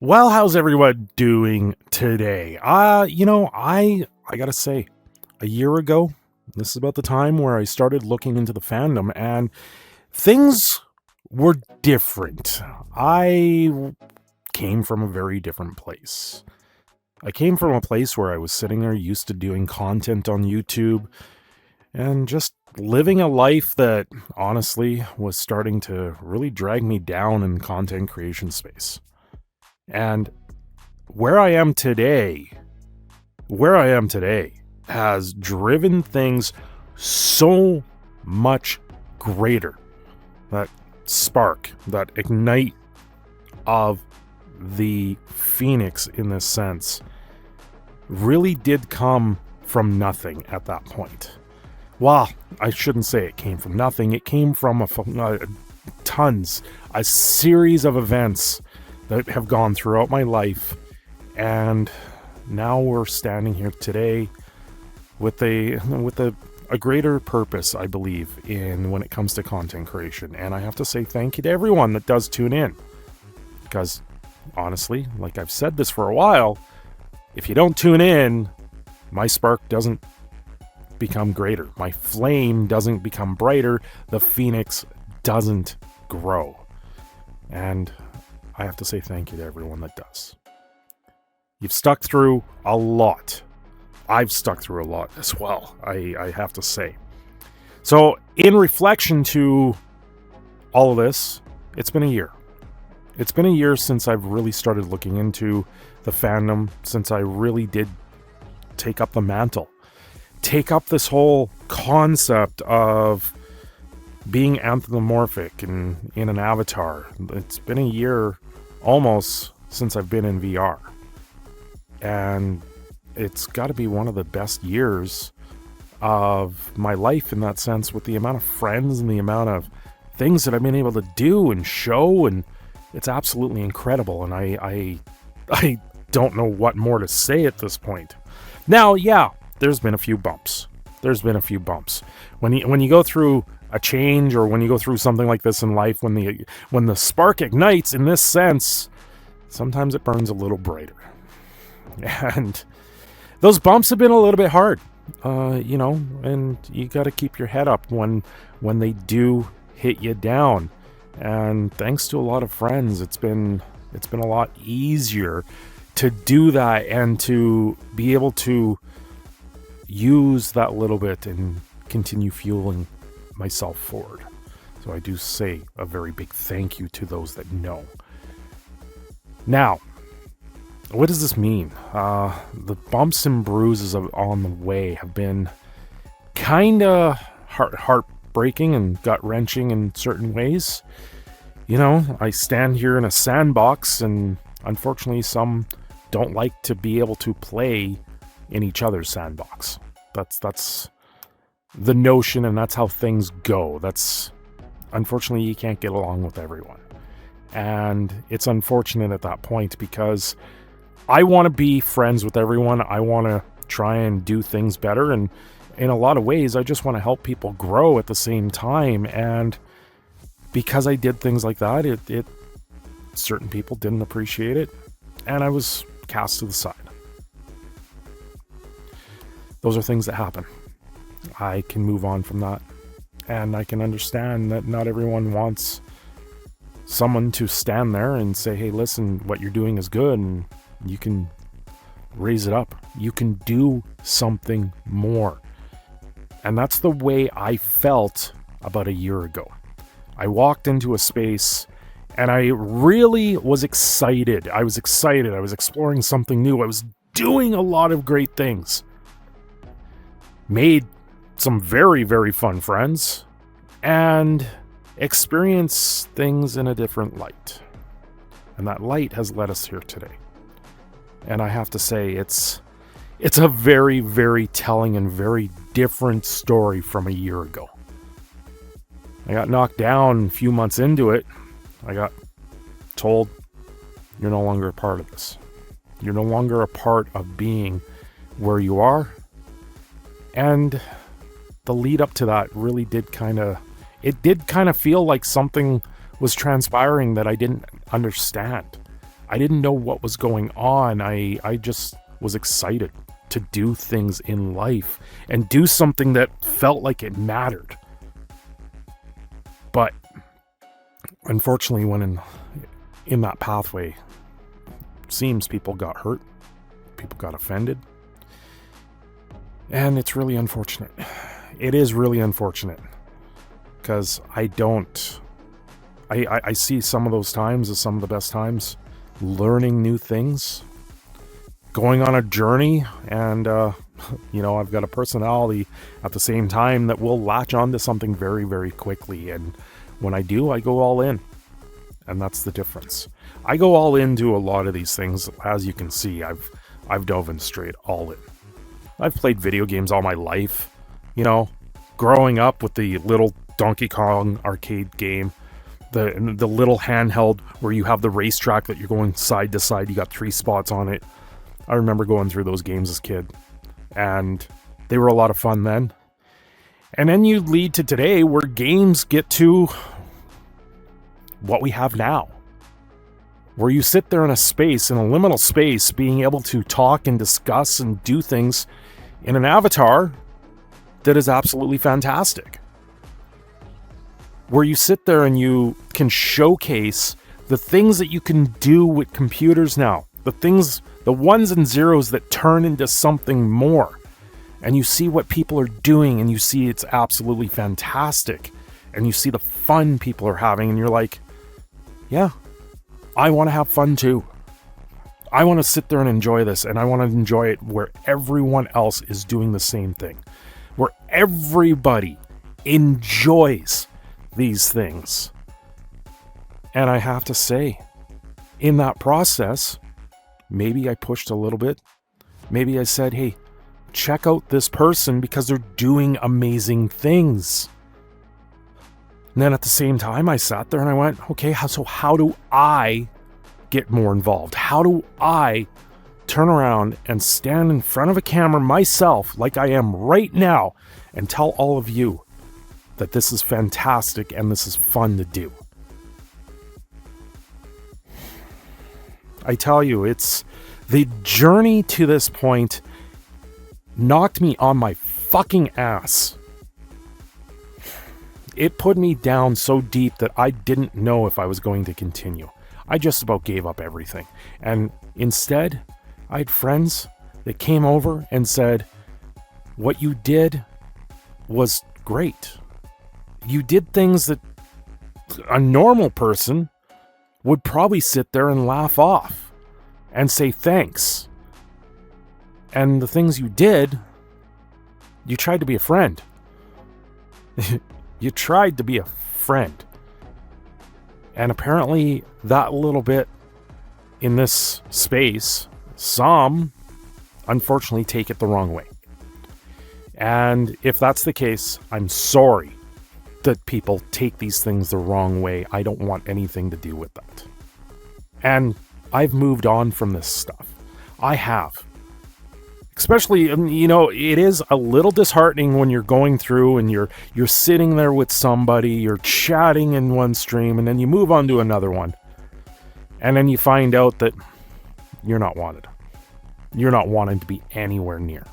Well, how's everyone doing today? I gotta say, a year ago, this is about the time where I started looking into the fandom, and things were different. I came from a very different place. I came from a place where I was sitting there used to doing content on YouTube and just living a life that honestly was starting to really drag me down in content creation space. And where I am today, where I am today has driven things so much greater. That spark, that ignite of the phoenix in this sense really did come from nothing at that point. Well, I shouldn't say it came from nothing. It came from a series of events that have gone throughout my life, and now we're standing here today with a greater purpose, I believe, in when it comes to content creation. And I have to say thank you to everyone that does tune in, because honestly, like I've said this for a while, if you don't tune in, my spark doesn't become greater, my flame doesn't become brighter, the phoenix doesn't grow. And I have to say thank you to everyone that does. You've stuck through a lot. I've stuck through a lot as well, I have to say. So, in reflection to all of this, it's been a year. It's been a year since I've really started looking into the fandom, since I really did take up the mantle. Take up this whole concept of being anthropomorphic in an avatar. It's been a year almost since I've been in VR. And it's got to be one of the best years of my life in that sense, with the amount of friends and the amount of things that I've been able to do and show, and it's absolutely incredible. And I don't know what more to say at this point. Now, yeah, there's been a few bumps. When you go through a change, or when you go through something like this in life, when the spark ignites in this sense, sometimes it burns a little brighter. And those bumps have been a little bit hard, and you got to keep your head up when they do hit you down. And thanks to a lot of friends, it's been a lot easier to do that and to be able to use that little bit and continue fueling myself forward. So I do say a very big thank you to those that know. Now, what does this mean? The bumps and bruises on the way have been kind of heartbreaking and gut-wrenching in certain ways. I stand here in a sandbox, and unfortunately some don't like to be able to play in each other's sandbox. That's the notion, and that's how things go. That's, unfortunately, you can't get along with everyone. And it's unfortunate at that point, because I want to be friends with everyone. I want to try and do things better, and in a lot of ways, I just want to help people grow at the same time. And because I did things like that, it certain people didn't appreciate it, and I was cast to the side. Those are things that happen. I can move on from that, and I can understand that not everyone wants someone to stand there and say, hey, listen, what you're doing is good, and you can raise it up. You can do something more. And that's the way I felt about a year ago. I walked into a space, and I really was excited. I was exploring something new. I was doing a lot of great things. Made some very, very fun friends, and experienced things in a different light. And that light has led us here today. And I have to say, it's a very, very telling and very different story from a year ago. I got knocked down a few months into it. I got told, you're no longer a part of this. You're no longer a part of being where you are. And the lead up to that really did kind of feel like something was transpiring that I didn't understand. I didn't know what was going on. I just was excited to do things in life and do something that felt like it mattered. But unfortunately, when in that pathway, seems people got hurt, people got offended, and it's really unfortunate. It is really unfortunate, because I see some of those times as some of the best times, learning new things, going on a journey, and I've got a personality at the same time that will latch on to something very, very quickly, and when I do, I go all in. And that's the difference. I go all into a lot of these things. As you can see, I've dove in straight all in. I've played video games all my life. Growing up with the little Donkey Kong arcade game, the little handheld where you have the racetrack that you're going side to side. You got 3 spots on it. I remember going through those games as a kid, and they were a lot of fun then. And then you lead to today, where games get to what we have now, where you sit there in a liminal space, being able to talk and discuss and do things in an avatar that is absolutely fantastic. Where you sit there and you can showcase the things that you can do with computers now, the ones and zeros that turn into something more. And you see what people are doing, and you see it's absolutely fantastic. And you see the fun people are having, and you're like, yeah, I want to have fun too. I want to sit there and enjoy this, and I want to enjoy it where everyone else is doing the same thing. Where everybody enjoys these things. And I have to say, in that process, maybe I pushed a little bit. Maybe I said, hey, check out this person because they're doing amazing things. And then at the same time, I sat there and I went, okay, so how do I get more involved? How do I turn around and stand in front of a camera myself, like I am right now, and tell all of you that this is fantastic and this is fun to do? I tell you, it's the journey to this point knocked me on my fucking ass. It put me down so deep that I didn't know if I was going to continue. I just about gave up everything. And instead, I had friends that came over and said, what you did was great. You did things that a normal person would probably sit there and laugh off and say thanks. And the things you did, you tried to be a friend. You tried to be a friend. And apparently that little bit in this space, some unfortunately take it the wrong way. And if that's the case, I'm sorry that people take these things the wrong way. I don't want anything to do with that. And I've moved on from this stuff. I have. Especially, it is a little disheartening when you're going through and you're sitting there with somebody, you're chatting in one stream, and then you move on to another one. And then you find out that you're not wanted. You're not wanted to be anywhere near.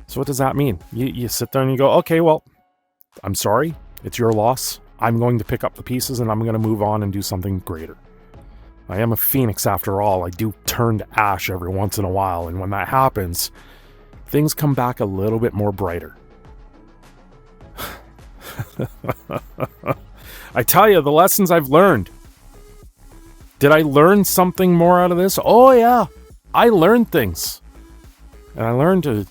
So what does that mean? You sit there and you go, okay, well, I'm sorry. It's your loss. I'm going to pick up the pieces and I'm going to move on and do something greater. I am a phoenix after all. I do turn to ash every once in a while, and when that happens, things come back a little bit more brighter. I tell you, the lessons I've learned. Did I learn something more out of this? Oh yeah, I learned things. And I learned to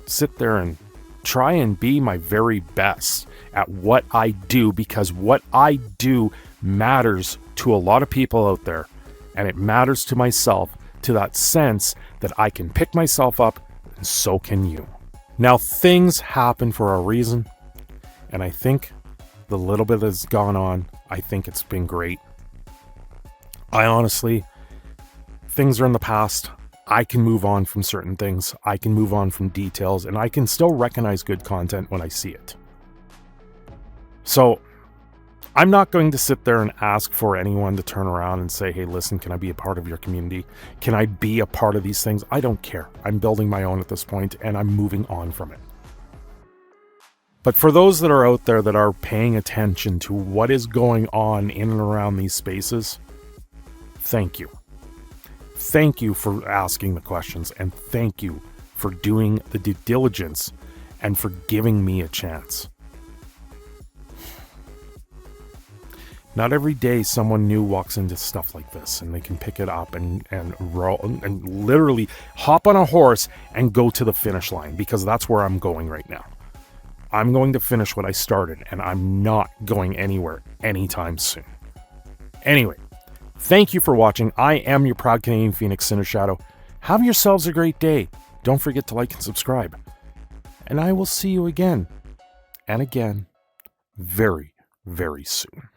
sit there and try and be my very best at what I do, because what I do matters to a lot of people out there. And it matters to myself, to that sense that I can pick myself up, and so can you. Now, things happen for a reason, and I think the little bit that's gone on, I think it's been great. I honestly, things are in the past. I can move on from certain things. I can move on from details, and I can still recognize good content when I see it. So, I'm not going to sit there and ask for anyone to turn around and say, hey, listen, can I be a part of your community? Can I be a part of these things? I don't care. I'm building my own at this point, and I'm moving on from it. But for those that are out there that are paying attention to what is going on in and around these spaces, thank you. Thank you for asking the questions, and thank you for doing the due diligence and for giving me a chance. Not every day someone new walks into stuff like this and they can pick it up and roll and literally hop on a horse and go to the finish line, because that's where I'm going right now. I'm going to finish what I started, and I'm not going anywhere anytime soon. Anyway, thank you for watching. I am your proud Canadian Phoenix, Cindershadow. Have yourselves a great day. Don't forget to like and subscribe. And I will see you again and again very, very soon.